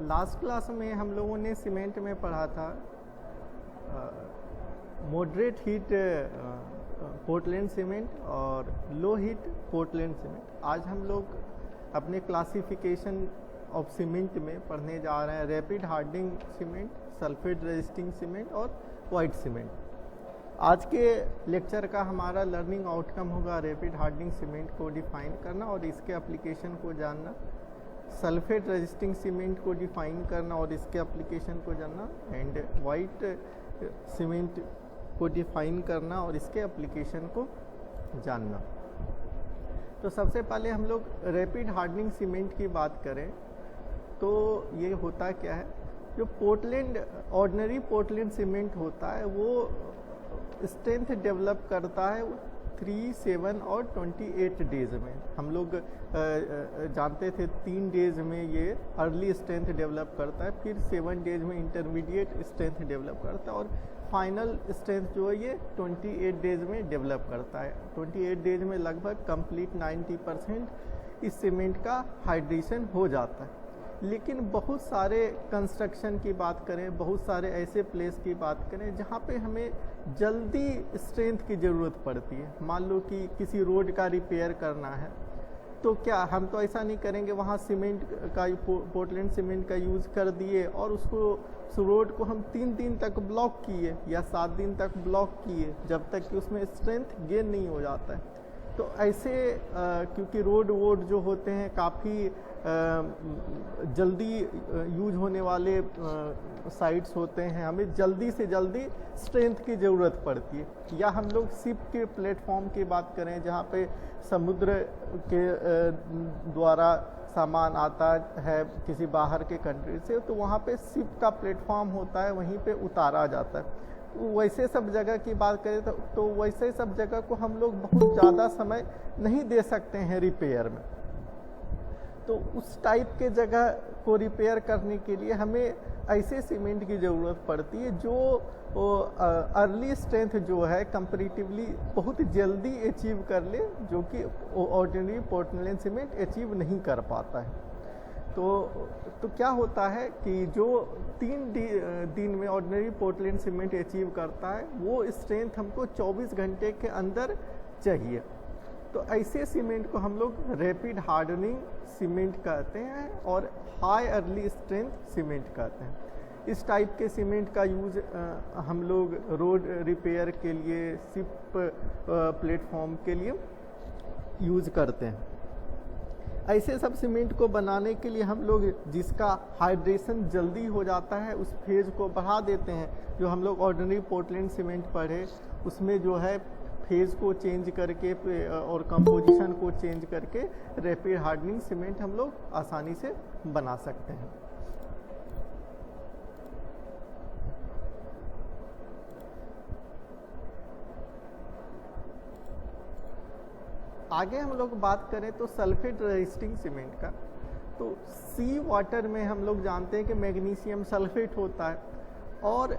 Last class में हम लोगों ने सीमेंट में पढ़ा था मॉडरेट हीट पोर्टलैंड सीमेंट और लो हीट पोर्टलैंड सीमेंट। आज हम लोग अपने क्लासिफिकेशन ऑफ सीमेंट में पढ़ने जा रहे हैं rapid hardening cement, sulphate resisting cement और वाइट सीमेंट। आज के लेक्चर का हमारा लर्निंग आउटकम होगा रैपिड हार्डनिंग सीमेंट को डिफाइन करना और इसके एप्लीकेशन को जानना, सल्फेट रेजिस्टिंग सीमेंट को डिफाइन करना और इसके एप्लीकेशन को जानना, एंड वाइट सीमेंट को डिफाइन करना और इसके एप्लीकेशन को जानना। तो सबसे पहले हम लोग रैपिड हार्डनिंग सीमेंट की बात करें तो ये होता क्या है, जो पोर्टलैंड ऑर्डिनरी पोर्टलैंड सीमेंट होता है वो स्ट्रेंथ डेवलप करता है 3, 7 और 28 डेज में। हम लोग जानते थे 3 डेज में ये अर्ली स्ट्रेंथ डेवलप करता है, फिर 7 डेज में इंटरमीडिएट स्ट्रेंथ डेवलप करता है और फाइनल स्ट्रेंथ जो है ये 28 डेज में डेवलप करता है। 28 डेज में लगभग कंप्लीट 90% इस सीमेंट का हाइड्रेशन हो जाता है। लेकिन बहुत सारे कंस्ट्रक्शन की बात करें, बहुत सारे ऐसे प्लेस की बात करें जहाँ पे हमें जल्दी स्ट्रेंथ की ज़रूरत पड़ती है। मान लो कि किसी रोड का रिपेयर करना है तो क्या हम तो ऐसा नहीं करेंगे वहाँ सीमेंट का पोर्टलैंड सीमेंट का यूज़ कर दिए और उसको उस रोड को हम 3 दिन तक ब्लॉक किए या 7 दिन तक ब्लॉक किए जब तक कि उसमें स्ट्रेंथ गेन नहीं हो जाता है। तो ऐसे क्योंकि रोड वोड जो होते हैं काफ़ी जल्दी यूज होने वाले साइट्स होते हैं, हमें जल्दी से जल्दी स्ट्रेंथ की ज़रूरत पड़ती है। या हम लोग शिप के प्लेटफॉर्म की बात करें जहाँ पे समुद्र के द्वारा सामान आता है किसी बाहर के कंट्री से, तो वहाँ पे शिप का प्लेटफॉर्म होता है, वहीं पे उतारा जाता है। वैसे सब जगह की बात करें तो वैसे सब जगह को हम लोग बहुत ज़्यादा समय नहीं दे सकते हैं रिपेयर में। तो उस टाइप के जगह को रिपेयर करने के लिए हमें ऐसे सीमेंट की ज़रूरत पड़ती है जो अर्ली स्ट्रेंथ जो है कंपैरेटिवली बहुत जल्दी अचीव कर ले, जो कि ऑर्डिनरी पोर्टलैंड सीमेंट अचीव नहीं कर पाता है। तो क्या होता है कि जो 3 दिन में ऑर्डिनरी पोर्टलैंड सीमेंट अचीव करता है वो स्ट्रेंथ हमको 24 घंटे के अंदर चाहिए। तो ऐसे सीमेंट को हम लोग रैपिड हार्डनिंग सीमेंट कहते हैं और हाई अर्ली स्ट्रेंथ सीमेंट कहते हैं। इस टाइप के सीमेंट का यूज हम लोग रोड रिपेयर के लिए, शिप प्लेटफॉर्म के लिए यूज करते हैं। ऐसे सब सीमेंट को बनाने के लिए हम लोग जिसका हाइड्रेशन जल्दी हो जाता है उस फेज को बढ़ा देते हैं। जो हम लोग ऑर्डिनरी पोर्टलैंड सीमेंट पढ़े उसमें जो है फेज को चेंज करके और कंपोजिशन को चेंज करके रैपिड हार्डनिंग सीमेंट हम लोग आसानी से बना सकते हैं। आगे हम लोग बात करें तो सल्फेट रेजिस्टिंग सीमेंट का, तो सी वाटर में हम लोग जानते हैं कि मैग्नीशियम सल्फेट होता है और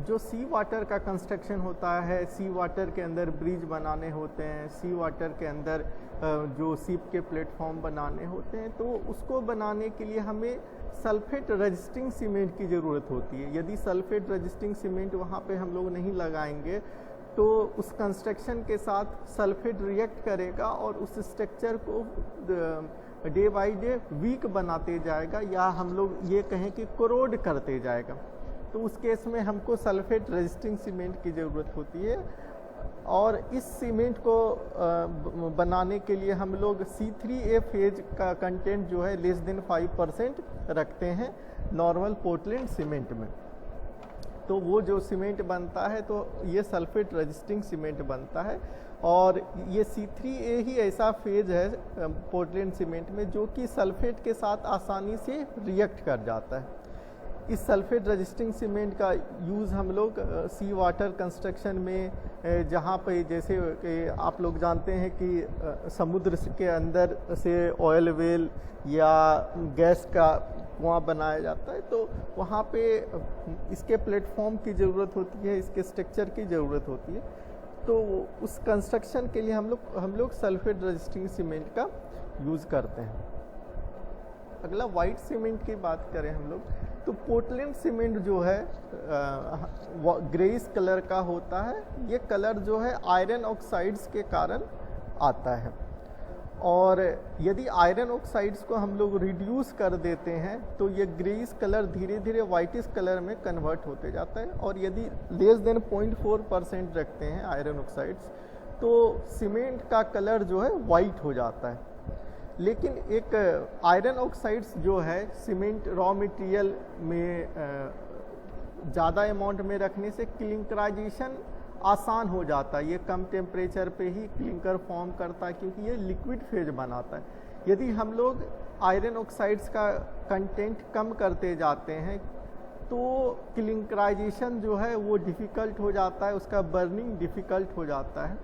जो सी वाटर का कंस्ट्रक्शन होता है, सी वाटर के अंदर ब्रिज बनाने होते हैं, सी वाटर के अंदर जो शिप के प्लेटफॉर्म बनाने होते हैं, तो उसको बनाने के लिए हमें सल्फेट रेजिस्टिंग सीमेंट की ज़रूरत होती है। यदि सल्फेट रेजिस्टिंग सीमेंट वहाँ पे हम लोग नहीं लगाएंगे तो उस कंस्ट्रक्शन के साथ सल्फेट रिएक्ट करेगा और उस स्ट्रक्चर को डे बाय डे वीक बनाते जाएगा या हम लोग ये कहें कि कोरोड करते जाएगा। तो उस केस में हमको सल्फेट रेजिस्टिंग सीमेंट की ज़रूरत होती है और इस सीमेंट को बनाने के लिए हम लोग C3A फेज का कंटेंट जो है लेस देन 5% रखते हैं नॉर्मल पोर्टलैंड सीमेंट में। तो वो जो सीमेंट बनता है तो ये सल्फेट रेजिस्टिंग सीमेंट बनता है और ये C3A ही ऐसा फेज है पोर्टलैंड सीमेंट में जो कि सल्फेट के साथ आसानी से रिएक्ट कर जाता है। इस सल्फेट रेजिस्टिंग सीमेंट का यूज़ हम लोग सी वाटर कंस्ट्रक्शन में जहाँ पे जैसे आप लोग जानते हैं कि समुद्र के अंदर से ऑयल वेल या गैस का कुआं बनाया जाता है, तो वहाँ पे इसके प्लेटफॉर्म की ज़रूरत होती है, इसके स्ट्रक्चर की ज़रूरत होती है। तो उस कंस्ट्रक्शन के लिए हम लोग सल्फेट रेजिस्टिंग सीमेंट का यूज़ करते हैं। अगला वाइट सीमेंट की बात करें हम लोग, तो पोर्टलैंड सीमेंट जो है ग्रेइश कलर का होता है। ये कलर जो है आयरन ऑक्साइड्स के कारण आता है, और यदि आयरन ऑक्साइड्स को हम लोग रिड्यूस कर देते हैं तो ये ग्रेइश कलर धीरे धीरे वाइटिश कलर में कन्वर्ट होते जाता है, और यदि लेस देन 0.4% रखते हैं आयरन ऑक्साइड्स तो सीमेंट का कलर जो है वाइट हो जाता है। लेकिन एक आयरन ऑक्साइड्स जो है सीमेंट रॉ मटेरियल में ज़्यादा अमाउंट में रखने से क्लिंकराइजेशन आसान हो जाता है। ये कम टेम्परेचर पे ही क्लिंकर फॉर्म करता है क्योंकि ये लिक्विड फेज बनाता है। यदि हम लोग आयरन ऑक्साइड्स का कंटेंट कम करते जाते हैं तो क्लिंकराइजेशन जो है वो डिफ़िकल्ट हो जाता है, उसका बर्निंग डिफ़िकल्ट हो जाता है।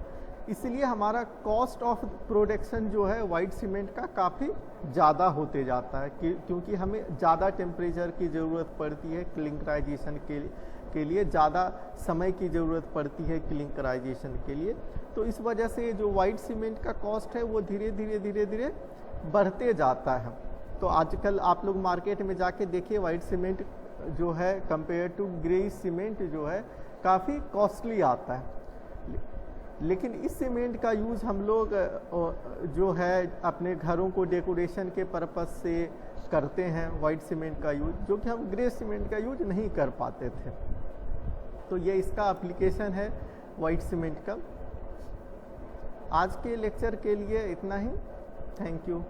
इसलिए हमारा कॉस्ट ऑफ प्रोडक्शन जो है वाइट सीमेंट का काफ़ी ज़्यादा होते जाता है क्योंकि हमें ज़्यादा टेम्परेचर की ज़रूरत पड़ती है क्लिंकराइजेशन के लिए ज़्यादा समय की ज़रूरत पड़ती है क्लिंकराइजेशन के लिए। तो इस वजह से जो वाइट सीमेंट का कॉस्ट है वो धीरे धीरे बढ़ते जाता है। तो आजकल आप लोग मार्केट में जाके देखिए वाइट सीमेंट जो है कंपेयर टू ग्रे सीमेंट जो है काफ़ी कॉस्टली आता है। लेकिन इस सीमेंट का यूज़ हम लोग जो है अपने घरों को डेकोरेशन के पर्पस से करते हैं, वाइट सीमेंट का यूज, जो कि हम ग्रे सीमेंट का यूज नहीं कर पाते थे। तो ये इसका एप्लीकेशन है वाइट सीमेंट का। आज के लेक्चर के लिए इतना ही। Thank you.